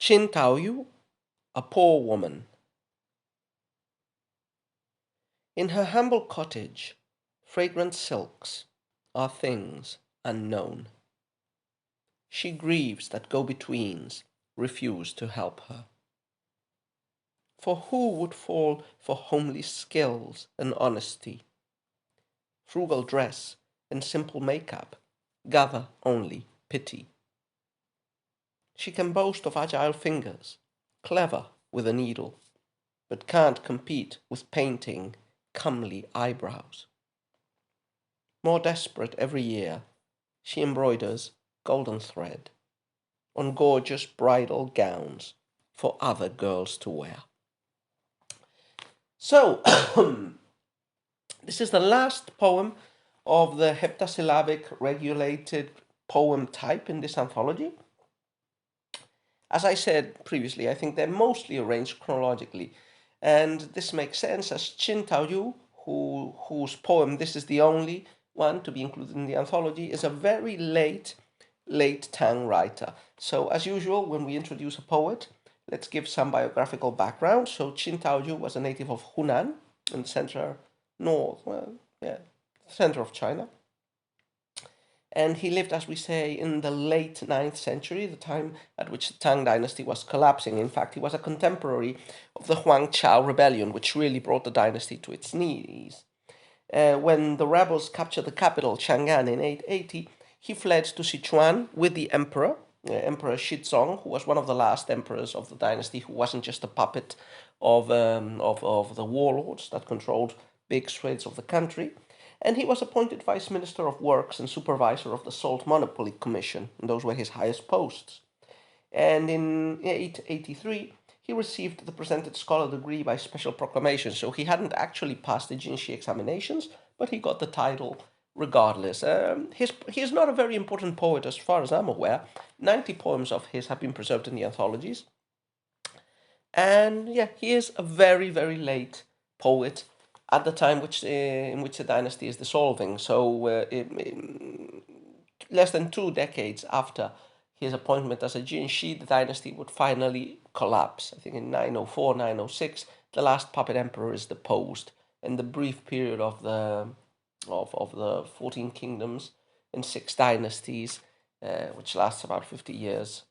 Taoyu, a poor woman. In her humble cottage, fragrant silks are things unknown. She grieves that go-betweens refuse to help her. For who would fall for homely skills and honesty? Frugal dress and simple makeup gather only pity. She can boast of agile fingers, clever with a needle, but can't compete with painting comely eyebrows. More desperate every year, she embroiders golden thread on gorgeous bridal gowns for other girls to wear. So, this is the last poem of the heptasyllabic regulated poem type in this anthology. As I said previously, I think they're mostly arranged chronologically, and this makes sense as Qin Taoyu, whose poem this is the only one to be included in the anthology, is a very late Tang writer. So as usual, when we introduce a poet, let's give some biographical background. So Qin Taoyu was a native of Hunan in the center north, well, yeah, center of China. And he lived, as we say, in the late ninth century, the time at which the Tang dynasty was collapsing. In fact, he was a contemporary of the Huang Chao rebellion, which really brought the dynasty to its knees. When the rebels captured the capital, Chang'an, in 880, he fled to Sichuan with the emperor, Emperor Shizong, who was one of the last emperors of the dynasty, who wasn't just a puppet of the warlords that controlled big swathes of the country. And he was appointed Vice Minister of Works and Supervisor of the Salt Monopoly Commission, and those were his highest posts. And in 883, he received the presented scholar degree by special proclamation, so he hadn't actually passed the Jinshi examinations, but he got the title regardless. He's not a very important poet as far as I'm aware. 90 poems of his have been preserved in the anthologies. And yeah, he is a very late poet at the time in which the dynasty is dissolving. So less than 2 decades after his appointment as a Jinshi, the dynasty would finally collapse. I think in 904, 906, the last puppet emperor is deposed, and the brief period of the 14 kingdoms and 6 dynasties, which lasts about 50 years,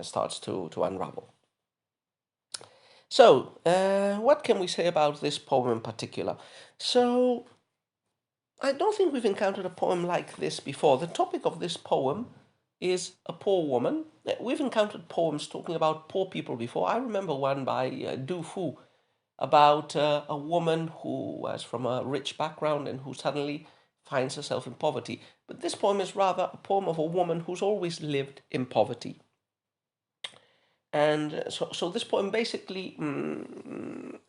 starts to unravel. So, what can we say about this poem in particular? So, I don't think we've encountered a poem like this before. The topic of this poem is a poor woman. We've encountered poems talking about poor people before. I remember one by Du Fu about a woman who was from a rich background and who suddenly finds herself in poverty. But this poem is rather a poem of a woman who's always lived in poverty. And so this poem basically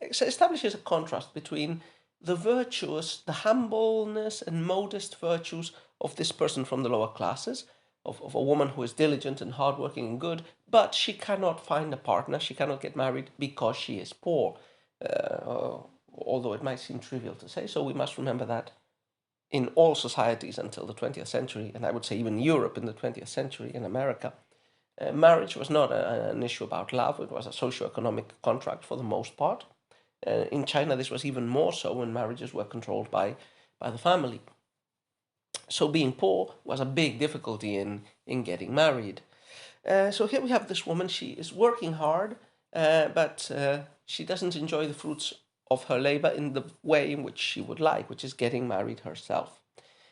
establishes a contrast between the virtuous, the humbleness and modest virtues of this person from the lower classes, of a woman who is diligent and hardworking and good, but she cannot find a partner, she cannot get married because she is poor. Although it might seem trivial to say so, we must remember that in all societies until the 20th century, and I would say even Europe in the 20th century, in America, marriage was not an issue about love, it was a socio-economic contract for the most part. In China, this was even more so when marriages were controlled by the family. So being poor was a big difficulty in getting married. So here we have this woman, she is working hard, but she doesn't enjoy the fruits of her labor in the way in which she would like, which is getting married herself.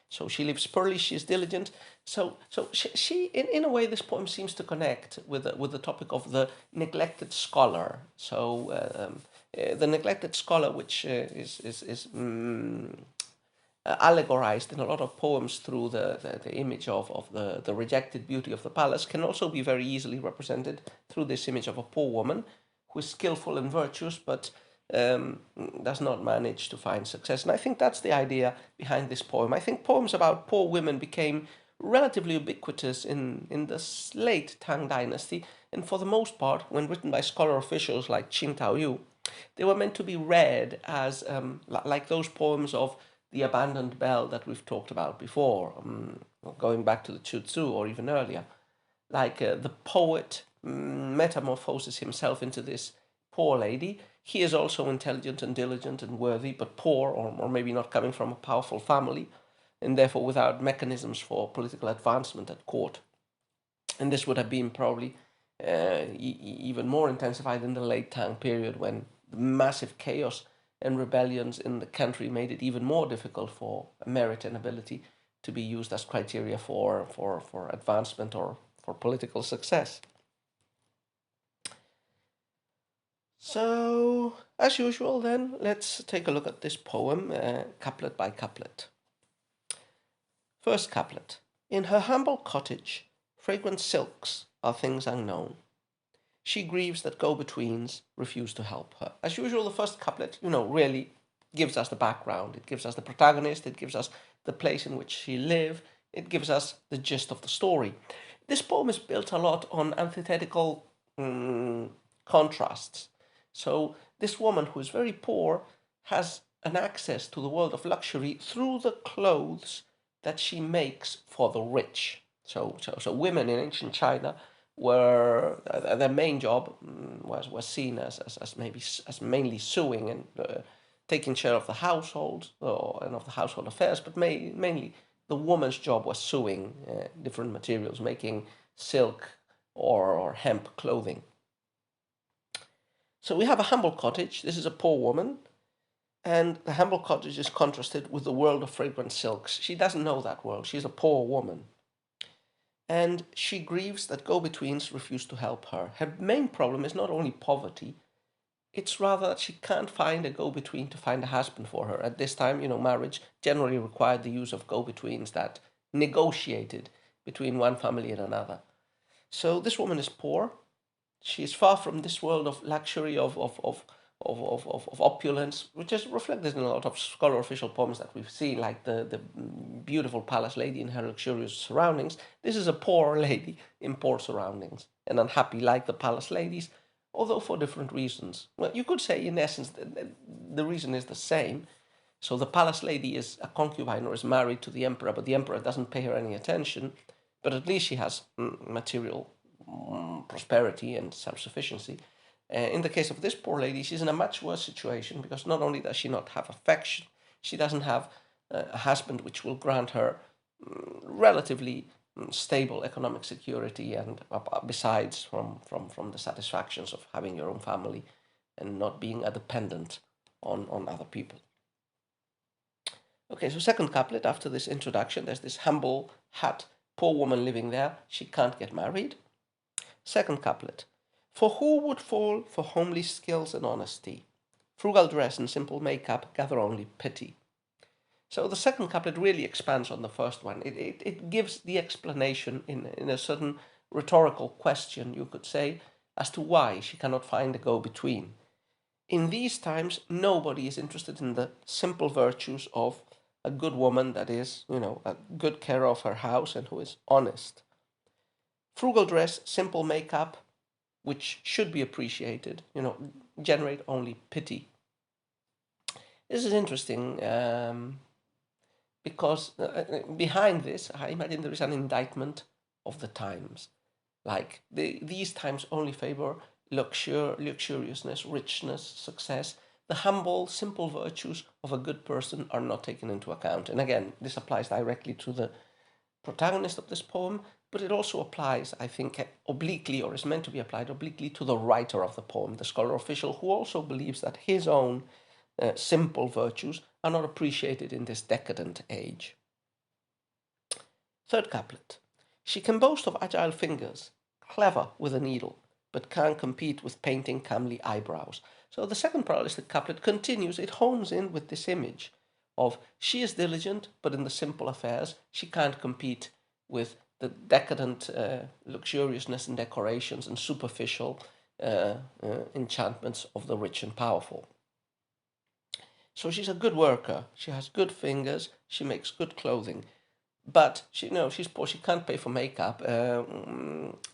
So she lives poorly, she is diligent. So she in a way, this poem seems to connect with the topic of the neglected scholar. So the neglected scholar, which is allegorized in a lot of poems through the image of the rejected beauty of the palace, can also be very easily represented through this image of a poor woman who is skillful and virtuous, but does not manage to find success. And I think that's the idea behind this poem. I think poems about poor women became relatively ubiquitous in the late Tang dynasty, and for the most part, when written by scholar officials like Qin Taoyu, they were meant to be read as like those poems of the abandoned bell that we've talked about before, going back to the Chu Tzu or even earlier, like the poet metamorphoses himself into this poor lady. He is also intelligent and diligent and worthy, but poor, or maybe not coming from a powerful family, and therefore without mechanisms for political advancement at court. And this would have been probably even more intensified in the late Tang period, when massive chaos and rebellions in the country made it even more difficult for merit and ability to be used as criteria for advancement or for political success. So, as usual, then, let's take a look at this poem, couplet by couplet. First couplet. In her humble cottage, fragrant silks are things unknown. She grieves that go-betweens refuse to help her. As usual, the first couplet, really gives us the background. It gives us the protagonist. It gives us the place in which she lives. It gives us the gist of the story. This poem is built a lot on antithetical contrasts. So this woman, who is very poor, has an access to the world of luxury through the clothes that she makes for the rich. So women in ancient China were their main job was seen as maybe as mainly sewing and taking care of the household and of the household affairs, but mainly the woman's job was sewing different materials, making silk or hemp clothing. So we have a humble cottage. This is a poor woman, and the humble cottage is contrasted with the world of fragrant silks. She doesn't know that world. She's a poor woman. And she grieves that go-betweens refuse to help her. Her main problem is not only poverty, it's rather that she can't find a go-between to find a husband for her. At this time, marriage generally required the use of go-betweens that negotiated between one family and another. So this woman is poor. She is far from this world of luxury, of opulence, which is reflected in a lot of scholar official poems that we've seen, like the beautiful palace lady in her luxurious surroundings. This is a poor lady in poor surroundings and unhappy like the palace ladies, although for different reasons. Well, you could say, in essence, the reason is the same. So the palace lady is a concubine or is married to the emperor, but the emperor doesn't pay her any attention. But at least she has material prosperity and self-sufficiency. In the case of this poor lady, she's in a much worse situation, because not only does she not have affection, she doesn't have a husband which will grant her relatively stable economic security, and besides from the satisfactions of having your own family and not being a dependent on other people. Okay, so second couplet, after this introduction, there's this humble hut, poor woman living there, she can't get married. Second couplet. For who would fall for homely skills and honesty? Frugal dress and simple makeup gather only pity. So the second couplet really expands on the first one. It gives the explanation in a certain rhetorical question, you could say, as to why she cannot find a go-between. In these times, nobody is interested in the simple virtues of a good woman that is, a good care of her house and who is honest. Frugal dress, simple makeup, which should be appreciated, generate only pity. This is interesting because behind this, I imagine there is an indictment of the times. Like these times only favor luxuriousness, richness, success. The humble, simple virtues of a good person are not taken into account. And again, this applies directly to the protagonist of this poem, but it also applies, I think, obliquely, or is meant to be applied obliquely, to the writer of the poem, the scholar official, who also believes that his own simple virtues are not appreciated in this decadent age. Third couplet. She can boast of agile fingers, clever with a needle, but can't compete with painting comely eyebrows. So the second parallelistic couplet continues, it hones in with this image of she is diligent, but in the simple affairs, she can't compete with the decadent luxuriousness and decorations and superficial enchantments of the rich and powerful. So she's a good worker. She has good fingers. She makes good clothing, but she's poor. She can't pay for makeup.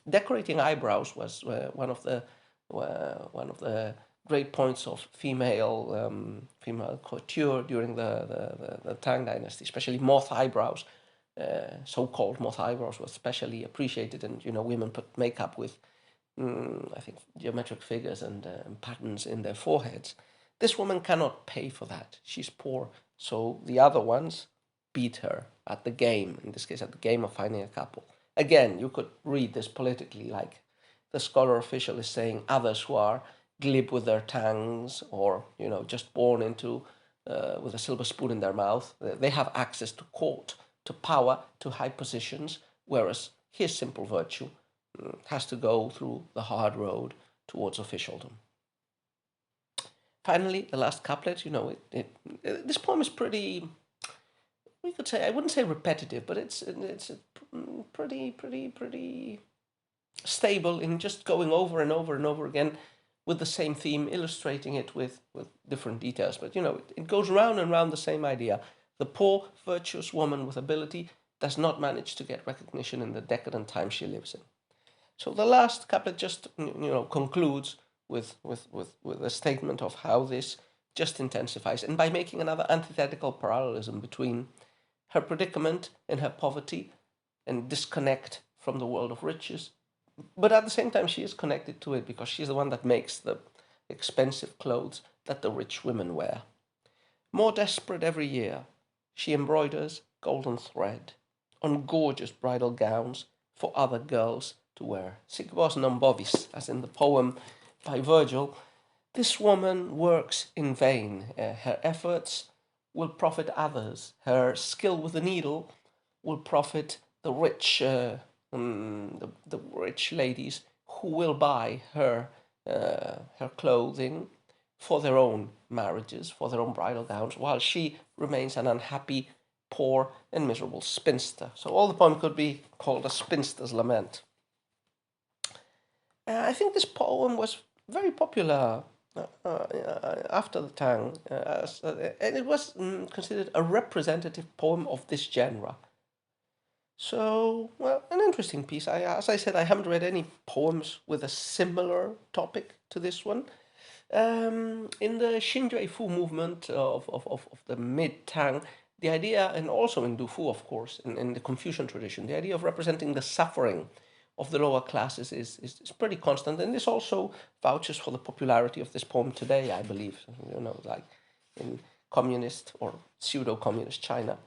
Decorating eyebrows was one of the great points of female couture during the Tang Dynasty, especially moth eyebrows. So-called moth eyebrows were especially appreciated, and women put makeup with I think, geometric figures and patterns in their foreheads. This woman cannot pay for that. She's poor. So the other ones beat her at the game, in this case, at the game of finding a couple. Again, you could read this politically, like the scholar official is saying others who are glib with their tongues or, just born into with a silver spoon in their mouth, they have access to court, to power, to high positions, whereas his simple virtue has to go through the hard road towards officialdom. Finally, the last couplet, this poem is pretty, we could say, I wouldn't say repetitive, but it's pretty stable in just going over and over and over again with the same theme, illustrating it with different details. But, it goes round and round the same idea. The poor, virtuous woman with ability does not manage to get recognition in the decadent time she lives in. So the last couplet just concludes with a statement of how this just intensifies, and by making another antithetical parallelism between her predicament in her poverty and disconnect from the world of riches, but at the same time she is connected to it because she's the one that makes the expensive clothes that the rich women wear. More desperate every year, she embroiders golden thread on gorgeous bridal gowns for other girls to wear. Sic vos non bovis, as in the poem by Virgil. This woman works in vain. Her efforts will profit others. Her skill with the needle will profit the rich, the rich ladies who will buy her clothing for their own marriages, for their own bridal gowns, while she remains an unhappy, poor, and miserable spinster. So all the poem could be called a spinster's lament. I think this poem was very popular after the Tang, and it was considered a representative poem of this genre. So, well, an interesting piece. As I said, I haven't read any poems with a similar topic to this one. In the Xinjue Fu movement of the mid Tang, the idea, and also in Du Fu, of course, in the Confucian tradition, the idea of representing the suffering of the lower classes is pretty constant, and this also vouches for the popularity of this poem today, I believe, like in communist or pseudo-communist China.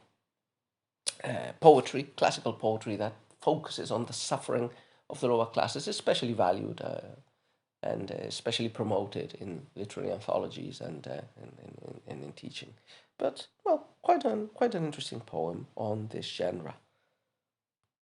Poetry, classical poetry that focuses on the suffering of the lower classes, is especially valued and especially promoted in literary anthologies and in teaching. But, well, quite an interesting poem on this genre.